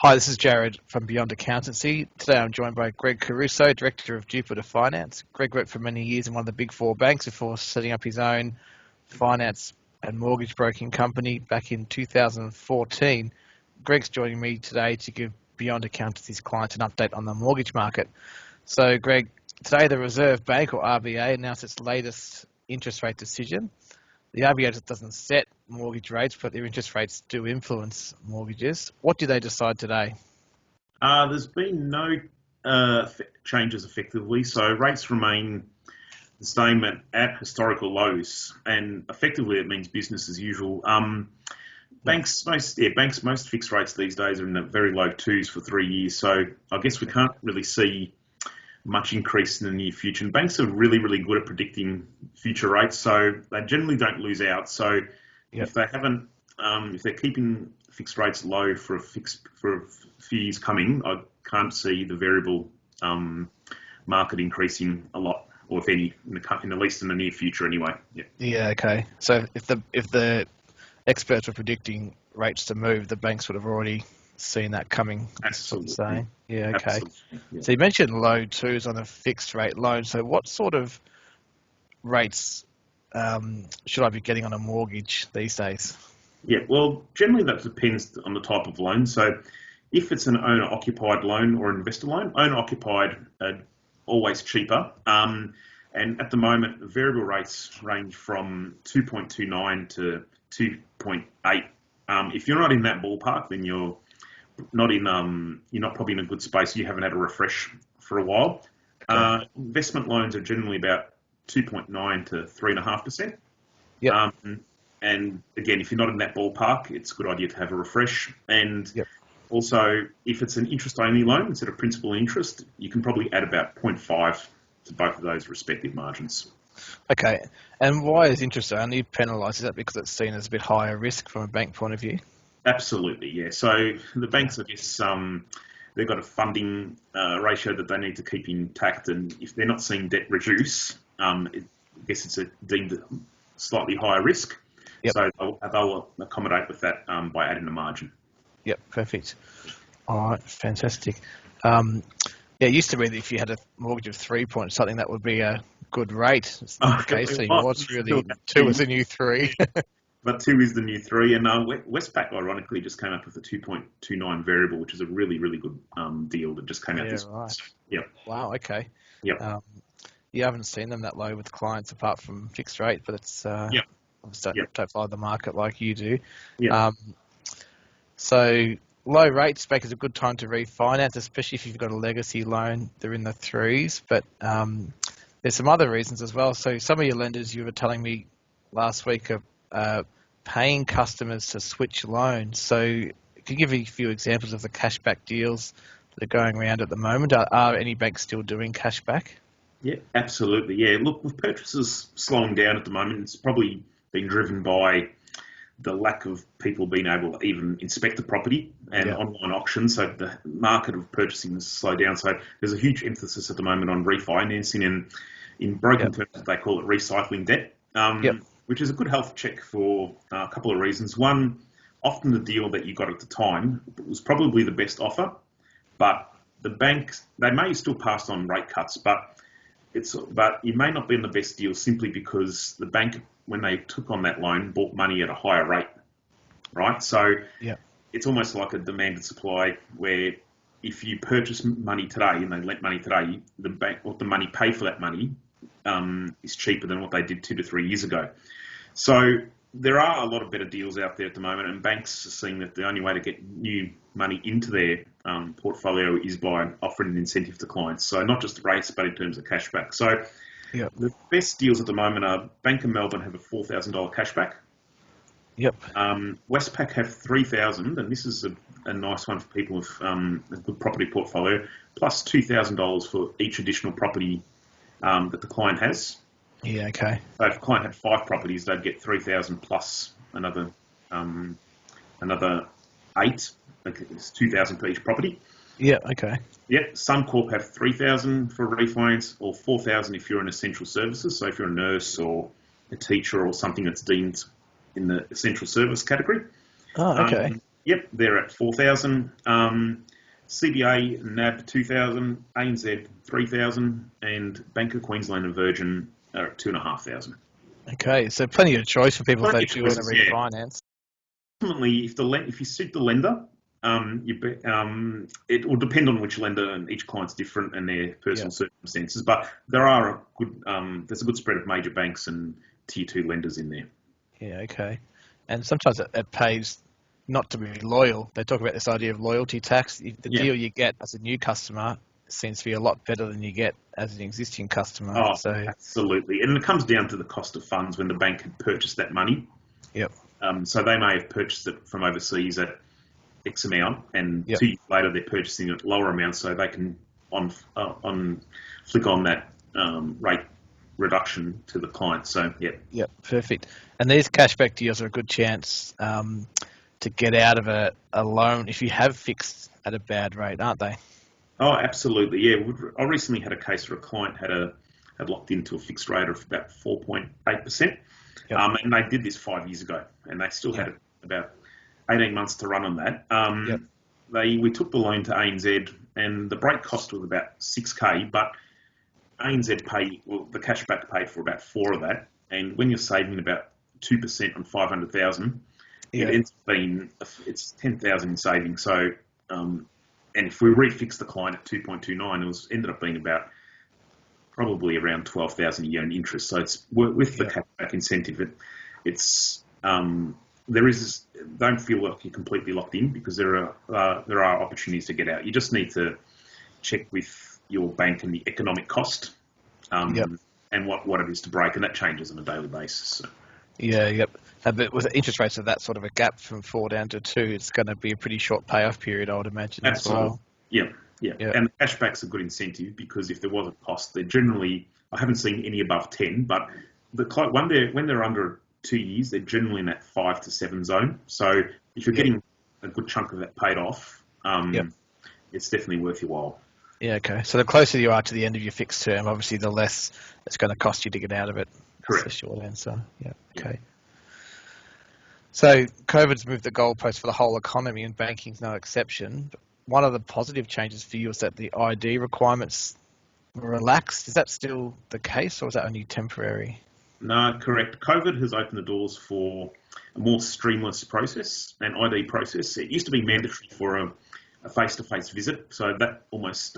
Hi, this is Jared from Beyond Accountancy. Today I'm joined by Greg Caruso, Director of Jupiter Finance. Greg worked for many years in one of the big four banks before setting up his own finance and mortgage broking company back in 2014. Greg's joining me today to give Beyond Accountancy's clients an update on the mortgage market. So, Greg, today the Reserve Bank, or RBA, announced its latest interest rate decision. The RBA doesn't set mortgage rates, but their interest rates do influence mortgages. What did they decide today? There's been no changes effectively, so rates remain the same at historical lows, and effectively it means business as usual. Most fixed rates these days are in the very low twos for 3 years, so I guess we can't really see much increase in the near future. And banks are really, really good at predicting future rates, so they generally don't lose out. So if they haven't, if they're keeping fixed rates low for a few years coming, I can't see the variable market increasing a lot, or if any, at least in the near future anyway. Yeah. Okay. So if the experts were predicting rates to move, the banks would have already seen that coming. Absolutely. Saying. Yeah. Okay. Absolutely. Yeah. So you mentioned low twos on a fixed rate loan. So what sort of rates should I be getting on a mortgage these days? Yeah, well, generally that depends on the type of loan. So if it's an owner-occupied loan or an investor loan, owner-occupied are always cheaper. And at the moment, the variable rates range from 2.29 to 2.8. If you're not in that ballpark, then you're not probably in a good space. You haven't had a refresh for a while. Okay. Investment loans are generally about 2.9 to 3.5%. Yeah. And again, if you're not in that ballpark, it's a good idea to have a refresh. And also, if it's an interest-only loan instead of principal and interest, you can probably add about 0.5 to both of those respective margins. Okay. And why is interest only penalised? Is that because it's seen as a bit higher risk from a bank point of view? Absolutely, yeah. So the banks, I guess, they've got a funding ratio that they need to keep intact, and if they're not seeing debt reduce, I guess it's deemed slightly higher risk. Yep. So they'll accommodate with that by adding a margin. Yep, perfect. All right, fantastic. It used to be that if you had a mortgage of 3 point something, that would be a good rate. It's not the case anymore. It's really 2 is the new 3. But 2 is the new 3, and Westpac ironically just came up with a 2.29 variable, which is a really, really good deal that just came out this week. Right. Yep. Wow. Okay. Yep. You haven't seen them that low with clients apart from fixed rate, but it's don't follow the market like you do. Yep. So low rates back is a good time to refinance, especially if you've got a legacy loan. They're in the 3s, but there's some other reasons as well. So some of your lenders, you were telling me last week, are paying customers to switch loans. So can you give me a few examples of the cashback deals that are going around at the moment? Are any banks still doing cashback? Yeah, absolutely. Yeah, look, with purchases slowing down at the moment, it's probably been driven by the lack of people being able to even inspect the property and online auctions. So the market of purchasing has slowed down. So there's a huge emphasis at the moment on refinancing, and in broken terms, they call it recycling debt, which is a good health check for a couple of reasons. One, often the deal that you got at the time was probably the best offer, but the banks, they may still pass on rate cuts, but you may not be in the best deal simply because the bank, when they took on that loan, bought money at a higher rate, right? So it's almost like a demand and supply, where if you purchase money today and they lent money today, the bank, what the money paid for that money is cheaper than what they did 2 to 3 years ago. So there are a lot of better deals out there at the moment, and banks are seeing that the only way to get new money into their portfolio is by offering an incentive to clients. So not just rates, but in terms of cashback. So the best deals at the moment are Bank of Melbourne have a $4,000 cashback. Yep. Westpac have $3,000, and this is a nice one for people with a good property portfolio, plus $2,000 for each additional property that the client has. Yeah, okay. So if a client had 5 properties, they'd get $3,000 plus another 8. It's $2,000 per each property. Yeah, okay. Yeah, Suncorp have $3,000 for refinance, or $4,000 if you're in essential services. So if you're a nurse or a teacher or something that's deemed in the essential service category. Oh, okay. Yep, they're at 4,000. CBA, NAB 2,000, ANZ 3,000, and Bank of Queensland and Virgin are at 2,500. Okay, so plenty of choice for people if they do want to Choices, refinance. Ultimately, if you suit the lender, it will depend on which lender, and each client's different and their personal circumstances. But there's a good spread of major banks and tier 2 lenders in there. Yeah, okay. And sometimes it pays not to be loyal. They talk about this idea of loyalty tax. The deal you get as a new customer seems to be a lot better than you get as an existing customer. Oh, absolutely. And it comes down to the cost of funds when the bank had purchased that money. Yep. So they may have purchased it from overseas at X amount, and 2 years later they're purchasing at lower amounts, so they can flick on that rate reduction to the client. So Yep, perfect. And these cashback deals are a good chance to get out of a loan if you have fixed at a bad rate, aren't they? Oh, absolutely. Yeah, I recently had a case where a client had locked into a fixed rate of about 4.8%, and they did this 5 years ago, and they still had about 18 months to run on that. We took the loan to ANZ, and the break cost was about 6K, but ANZ the cashback paid for about 4 of that, and when you're saving about 2% on 500,000, it ends up being it's 10,000 in savings. So, and if we refix the client at 2.29, it ended up being about probably around 12,000 a year in interest. So it's with the cashback incentive, don't feel like you're completely locked in, because there are opportunities to get out. You just need to check with your bank and the economic cost, and what it is to break, and that changes on a daily basis. So. But with interest rates of that sort of a gap from 4 down to 2, it's going to be a pretty short payoff period, I would imagine. Absolutely. As well. Yeah. And the cashback's a good incentive, because if there was a cost, they're generally, I haven't seen any above 10, but when they're under 2 years, they're generally in that 5 to 7 zone. So if you're getting a good chunk of that paid off, it's definitely worth your while. Yeah, okay. So the closer you are to the end of your fixed term, obviously the less it's going to cost you to get out of it. Correct. That's the short answer. Yeah, okay. So COVID's moved the goalpost for the whole economy, and banking's no exception. But one of the positive changes for you is that the ID requirements were relaxed. Is that still the case, or is that only temporary? No, correct. COVID has opened the doors for a more streamless process and ID process. It used to be mandatory for a face-to-face visit, so that almost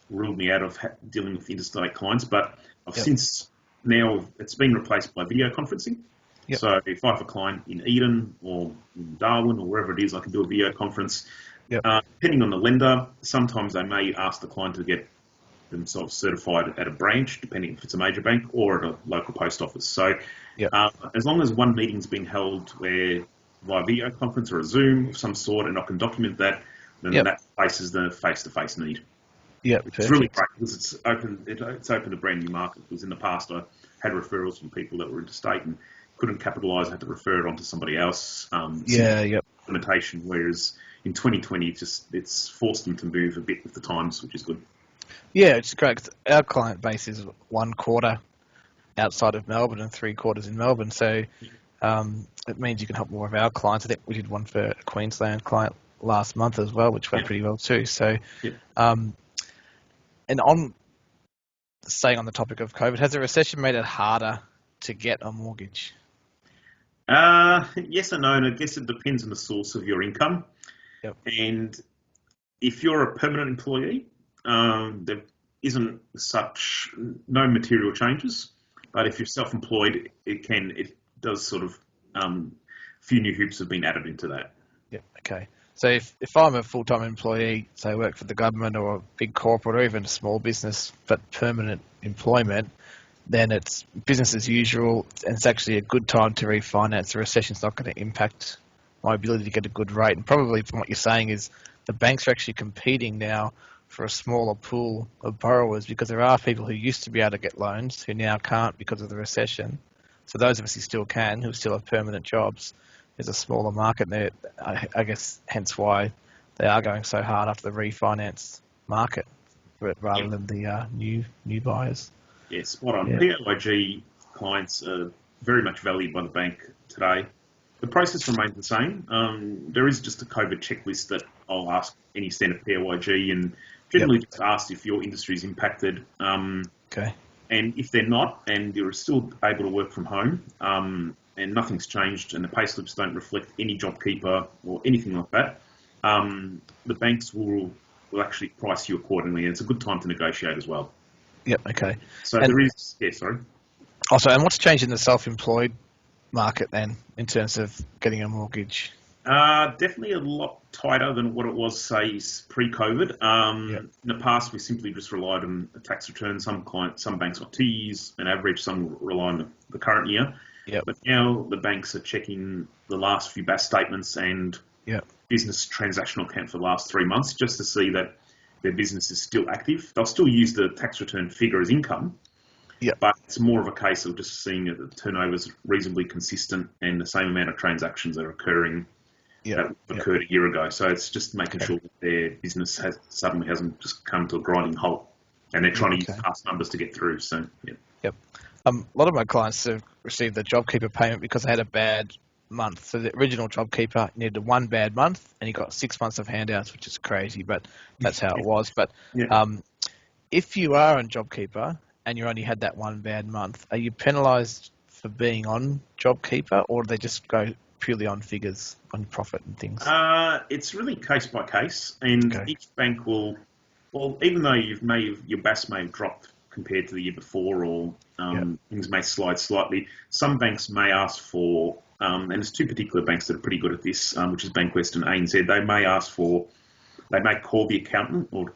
ruled me out of dealing with interstate clients. But since now it's been replaced by video conferencing. So if I have a client in Eden or in Darwin or wherever it is, I can do a video conference. Depending on the lender, sometimes they may ask the client to get themselves certified at a branch, depending if it's a major bank, or at a local post office. So as long as one meeting's been held via video conference or a Zoom of some sort, and I can document that, then that faces the face-to-face need. It's really great, because it's opened a brand new market. Because in the past, I had referrals from people that were interstate and couldn't capitalise, had to refer it on to somebody else. Limitation, whereas in 2020, it's forced them to move a bit with the times, which is good. Yeah, it's great. Our client base is 1/4 outside of Melbourne and 3/4 in Melbourne, so it means you can help more of our clients. I think we did one for a Queensland client last month as well, which went pretty well too. So, and on staying on the topic of COVID, has the recession made it harder to get a mortgage? Yes and no, and I guess it depends on the source of your income. And if you're a permanent employee, there isn't no material changes. But if you're self-employed, it does sort of, a few new hoops have been added into that. Okay. So if I'm a full-time employee, say I work for the government or a big corporate or even a small business, but permanent employment, then it's business as usual, and it's actually a good time to refinance. The recession's not going to impact my ability to get a good rate. And probably from what you're saying is the banks are actually competing now for a smaller pool of borrowers, because there are people who used to be able to get loans who now can't because of the recession. So those of us who still can, who still have permanent jobs, there's a smaller market there. I guess hence why they are going so hard after the refinance market rather than the new buyers. Spot on. POIG clients are very much valued by the bank today. The process remains the same. There is just a COVID checklist that I'll ask any standard PAYG and generally just ask if your industry is impacted. Okay. And if they're not, and you're still able to work from home, and nothing's changed, and the payslips don't reflect any JobKeeper or anything like that, the banks will actually price you accordingly, and it's a good time to negotiate as well. Yep. Okay. So there is, sorry. Also, and what's changed in the self-employed market then in terms of getting a mortgage? Definitely a lot tighter than what it was, say, pre-COVID. In the past, we simply just relied on a tax return. Some banks got 2 years, an average. Some rely on the current year. Yep. But now the banks are checking the last few BAS statements and business transactional account for the last 3 months just to see that their business is still active. They'll still use the tax return figure as income. Yeah, but it's more of a case of just seeing that the turnover is reasonably consistent and the same amount of transactions are occurring that occurred a year ago. So it's just making sure that their business suddenly hasn't just come to a grinding halt, and they're trying to use past numbers to get through. So a lot of my clients have received the JobKeeper payment because they had a bad month. So the original JobKeeper needed one bad month, and he got 6 months of handouts, which is crazy, but that's how it was. But if you are on JobKeeper and you only had that one bad month, are you penalised for being on JobKeeper, or do they just go purely on figures, on profit and things? It's really case by case, and each bank will, well, even though your BAS may have dropped compared to the year before, or things may slide slightly, some banks may ask for, and there's two particular banks that are pretty good at this, which is Bankwest and ANZ. They may call the accountant or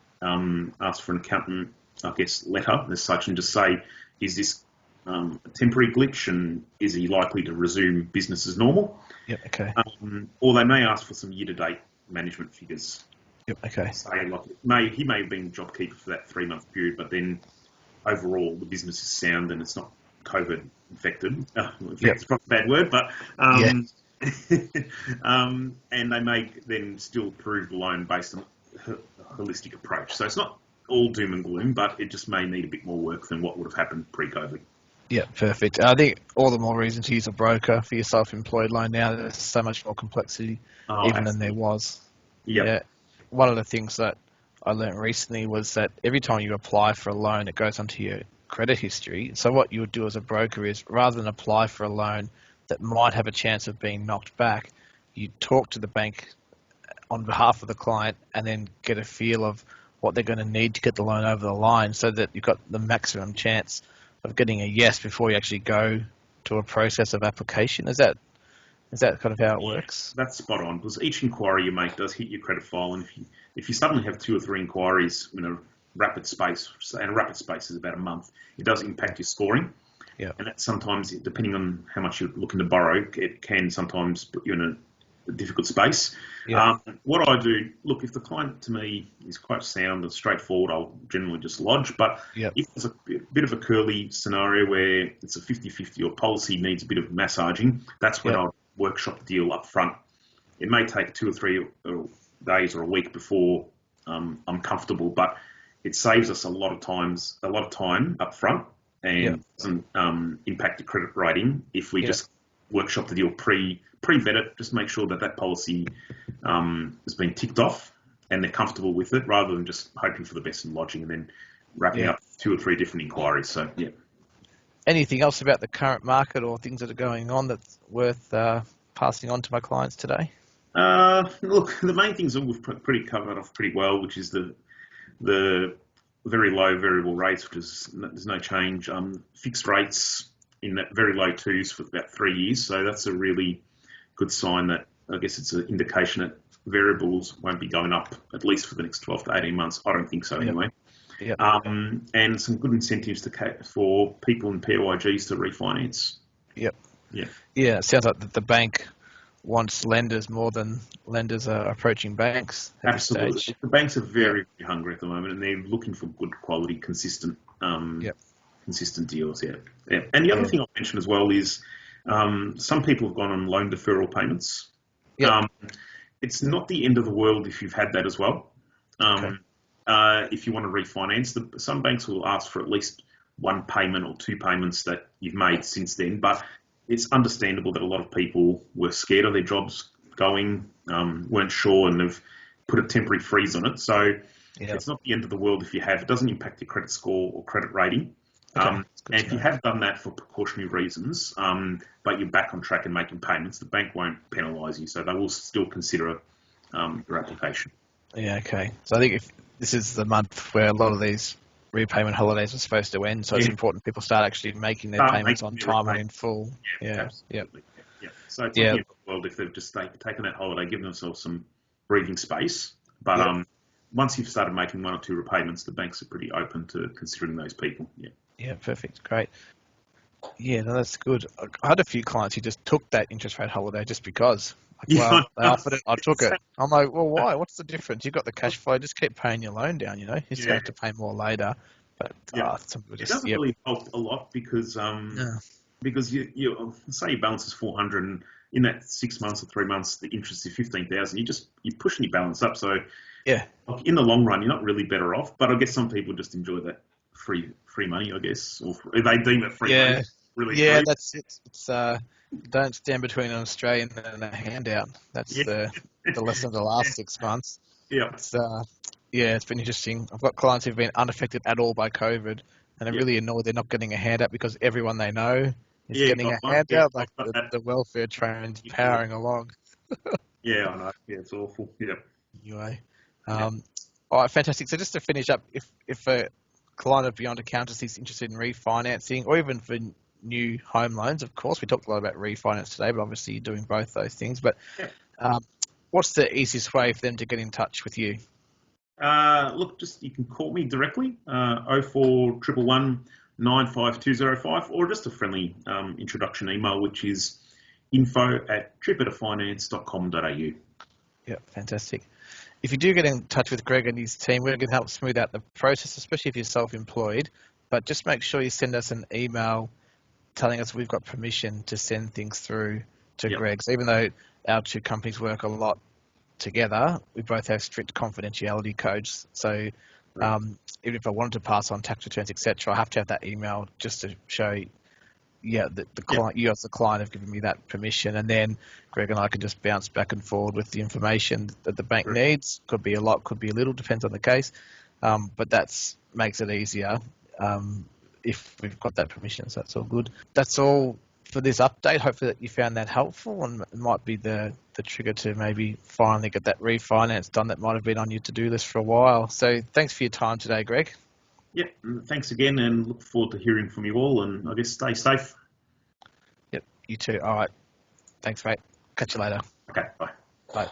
ask for an accountant, I guess, letter as such, and just say, is this a temporary glitch, and is he likely to resume business as normal? Yep. Okay. Or they may ask for some year-to-date management figures. Yep. Okay. Say, like, he may have been JobKeeper for that 3 month period, but then overall the business is sound and it's not COVID infected. It's probably a bad word, but and they may then still approve the loan based on a holistic approach. So it's not all doom and gloom, but it just may need a bit more work than what would have happened pre-COVID. Yeah, perfect. I think all the more reason to use a broker for your self-employed loan now. There's so much more complexity than there was. Yep. Yeah. One of the things that I learned recently was that every time you apply for a loan, it goes onto your credit history. So what you would do as a broker is, rather than apply for a loan that might have a chance of being knocked back, you talk to the bank on behalf of the client and then get a feel of what they're going to need to get the loan over the line, so that you've got the maximum chance of getting a yes before you actually go to a process of application. Is that kind of how it works? That's spot on, because each inquiry you make does hit your credit file, and if you suddenly have 2 or 3 inquiries in a rapid space, and a rapid space is about a month, it does impact your scoring. Yeah. And that sometimes, depending on how much you're looking to borrow, it can sometimes put you in a difficult space. Yeah. What I do, look, if the client to me is quite sound and straightforward, I'll generally just lodge. But if there's a bit of a curly scenario where it's a 50-50 or policy needs a bit of massaging, that's when I'll workshop the deal up front. It may take 2 or 3 days or a week before I'm comfortable, but it saves us a lot of time up front, and doesn't impact the credit rating if we just workshop the deal pre-vet it, just make sure that policy has been ticked off and they're comfortable with it, rather than just hoping for the best and lodging and then wrapping up 2 or 3 different inquiries. So, Anything else about the current market or things that are going on that's worth passing on to my clients today? Look, the main things that we've pretty covered off pretty well, which is the very low variable rates, which is there's no change. Fixed rates in that very low 2s for about 3 years. So that's a really good sign that, I guess it's an indication that variables won't be going up, at least for the next 12 to 18 months. I don't think so anyway. Yep. And some good incentives for people in PAYGs to refinance. Yep. Yeah. Yeah, it sounds like the bank wants lenders more than lenders are approaching banks at this Absolutely. stage. The banks are very, very hungry at the moment, and they're looking for good quality, consistent deals. Yeah. And the other thing I'll mention as well is some people have gone on loan deferral payments. Yep. It's not the end of the world if you've had that as well. If you want to refinance, some banks will ask for at least 1 payment or 2 payments that you've made since then. But it's understandable that a lot of people were scared of their jobs going, weren't sure, and have put a temporary freeze on it. So it's not the end of the world if you have. It doesn't impact your credit score or credit rating. Okay. And if you have done that for precautionary reasons, but you're back on track and making payments, the bank won't penalise you, so they will still consider your application. Yeah, okay. So I think if this is the month where a lot of these repayment holidays are supposed to end, so it's important people start actually making their payments on time and in full. Yeah, absolutely. Yeah. So it's Yeah. not the end of the world if they've just taken that holiday, given themselves some breathing space. But once you've started making one or two repayments, the banks are pretty open to considering those people. Yeah. Yeah, perfect. Great. Yeah, no, that's good. I had a few clients who just took that interest rate holiday just because. They offered it, I took it. I'm like, well, why? What's the difference? You've got the cash flow, just keep paying your loan down, you know? You're just going to have to pay more later. But some people it doesn't really help a lot because you say your balance is 400 and in that 6 months or 3 months, the interest is 15,000. You're pushing your balance up. So in the long run, you're not really better off. But I guess some people just enjoy that free money, I guess, or they deem it free money. Really free. That's it. It's don't stand between an Australian and a handout. That's the lesson of the last 6 months. Yeah. It's been interesting. I've got clients who've been unaffected at all by COVID, and they're really annoyed they're not getting a handout because everyone they know is getting a handout. Like the welfare train's powering along. Yeah, I know. Yeah, it's awful. Yeah. Anyway, all right, fantastic. So just to finish up, if a client of Beyond Accountancy is interested in refinancing, or even for new home loans, of course, we talked a lot about refinance today, but obviously you're doing both those things. But what's the easiest way for them to get in touch with you? Look, you can call me directly, 0411 95205, or just a friendly introduction email, which is info@jupiterfinance.com.au. Yeah, fantastic. If you do get in touch with Greg and his team, we're going to help smooth out the process, especially if you're self-employed. But just make sure you send us an email telling us we've got permission to send things through to Greg. So even though our two companies work a lot together, we both have strict confidentiality codes. So even if I wanted to pass on tax returns, etc., I have to have that email just to show, the client, you as the client have given me that permission, and then Greg and I can just bounce back and forward with the information that the bank needs. Could be a lot, could be a little, depends on the case. But that makes it easier if we've got that permission. So that's all good. That's all for this update. Hopefully that you found that helpful, and it might be the trigger to maybe finally get that refinance done that might have been on your to-do list for a while. So thanks for your time today, Greg. Yep, thanks again, and look forward to hearing from you all, and I guess stay safe. Yep, you too. All right. Thanks, mate. Catch you later. Okay, bye. Bye.